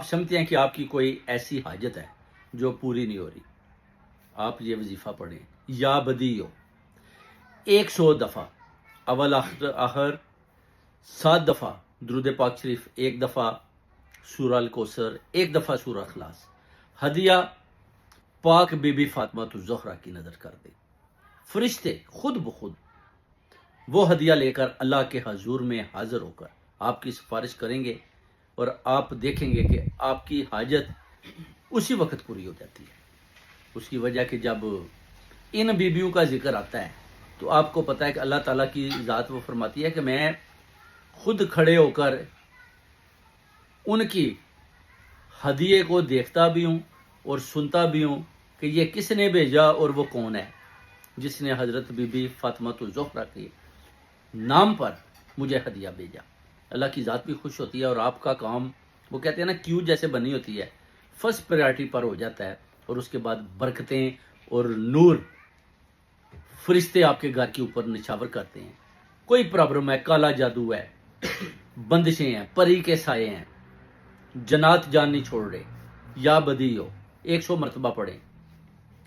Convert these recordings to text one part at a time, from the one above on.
آپ سمجھتے ہیں کہ آپ کی کوئی ایسی حاجت ہے جو پوری نہیں ہو رہی، آپ یہ وظیفہ پڑھیں یا بدی ہو 100 دفعہ، اول آخر آخر 7 دفعہ درود پاک شریف، 1 دفعہ سورہ الکوثر، 1 دفعہ سورہ اخلاص، ہدیہ پاک بی بی فاطمہ الزہرا کی نظر کر دیں۔ فرشتے خود بخود وہ ہدیہ لے کر اللہ کے حضور میں حاضر ہو کر آپ کی سفارش کریں گے، اور آپ دیکھیں گے کہ آپ کی حاجت اسی وقت پوری ہو جاتی ہے۔ اس کی وجہ کہ جب ان بیبیوں کا ذکر آتا ہے تو آپ کو پتہ ہے کہ اللہ تعالیٰ کی ذات وہ فرماتی ہے کہ میں خود کھڑے ہو کر ان کی ہدیے کو دیکھتا بھی ہوں اور سنتا بھی ہوں کہ یہ کس نے بھیجا اور وہ کون ہے جس نے حضرت بی بی فاطمہ الزہرا کے نام پر مجھے ہدیہ بھیجا۔ اللہ کی ذات بھی خوش ہوتی ہے، اور آپ کا کام وہ کہتے ہیں نا کیو جیسے بنی ہوتی ہے، فرسٹ پریارٹی پر ہو جاتا ہے، اور اس کے بعد برکتیں اور نور فرشتے آپ کے گھر کے اوپر نچھاور کرتے ہیں۔ کوئی پرابلم ہے، کالا جادو ہے، بندشیں ہیں، پری کے سائے ہیں، جنات جان نہیں چھوڑ رہے، یا بدی ہو 100 مرتبہ پڑھیں،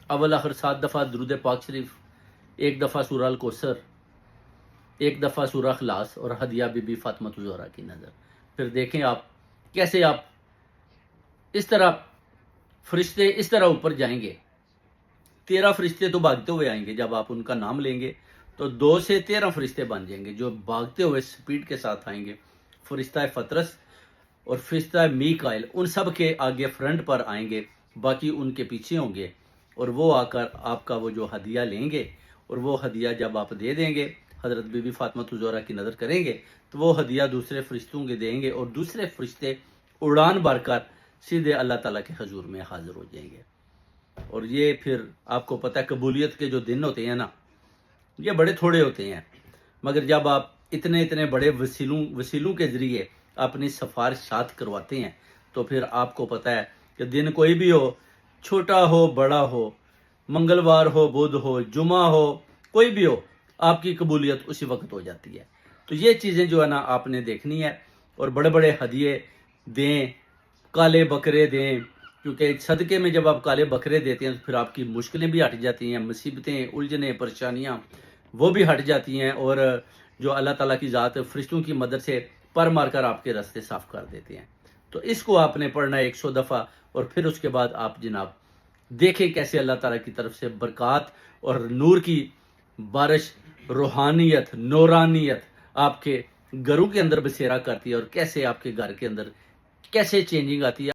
اول آخر 7 دفعہ درود پاک شریف، 1 دفعہ سورہ الکوثر، 1 دفعہ سورہ اخلاص، اور ہدیہ بی بی فاطمہ الزہرا کی نظر۔ پھر دیکھیں آپ کیسے آپ اس طرح فرشتے اس طرح اوپر جائیں گے۔ 13 فرشتے تو بھاگتے ہوئے آئیں گے، جب آپ ان کا نام لیں گے تو 2 سے 13 فرشتے بن جائیں گے جو بھاگتے ہوئے سپیڈ کے ساتھ آئیں گے۔ فرشتہ فطرس اور فرشتہ میکائل ان سب کے آگے فرنٹ پر آئیں گے، باقی ان کے پیچھے ہوں گے، اور وہ آ کر آپ کا وہ جو ہدیہ لیں گے، اور وہ ہدیہ جب آپ دے دیں گے، حضرت بی بی فاطمہ الزہرا کی نظر کریں گے تو وہ ہدیہ دوسرے فرشتوں کے دیں گے، اور دوسرے فرشتے اڑان بھر کر سیدھے اللہ تعالیٰ کے حضور میں حاضر ہو جائیں گے۔ اور یہ پھر آپ کو پتہ ہے قبولیت کے جو دن ہوتے ہیں نا، یہ بڑے تھوڑے ہوتے ہیں، مگر جب آپ اتنے بڑے وسیلوں کے ذریعے اپنی سفارشات کرواتے ہیں تو پھر آپ کو پتہ ہے کہ دن کوئی بھی ہو، چھوٹا ہو بڑا ہو، منگلوار ہو بدھ ہو جمعہ ہو، کوئی بھی ہو، آپ کی قبولیت اسی وقت ہو جاتی ہے۔ تو یہ چیزیں جو ہے نا آپ نے دیکھنی ہے، اور بڑے بڑے ہدیے دیں، کالے بکرے دیں، کیونکہ صدقے میں جب آپ کالے بکرے دیتے ہیں تو پھر آپ کی مشکلیں بھی ہٹ جاتی ہیں، مصیبتیں، الجھنیں، پریشانیاں وہ بھی ہٹ جاتی ہیں، اور جو اللہ تعالیٰ کی ذات فرشتوں کی مدد سے پر مار کر آپ کے راستے صاف کر دیتے ہیں۔ تو اس کو آپ نے پڑھنا ہے 100 دفعہ، اور پھر اس کے بعد آپ جناب دیکھیں کیسے اللہ تعالیٰ کی طرف سے برکات اور نور کی بارش، روحانیت، نورانیت آپ کے گھروں کے اندر بسیرا کرتی ہے، اور کیسے آپ کے گھر کے اندر کیسے چینجنگ آتی ہے۔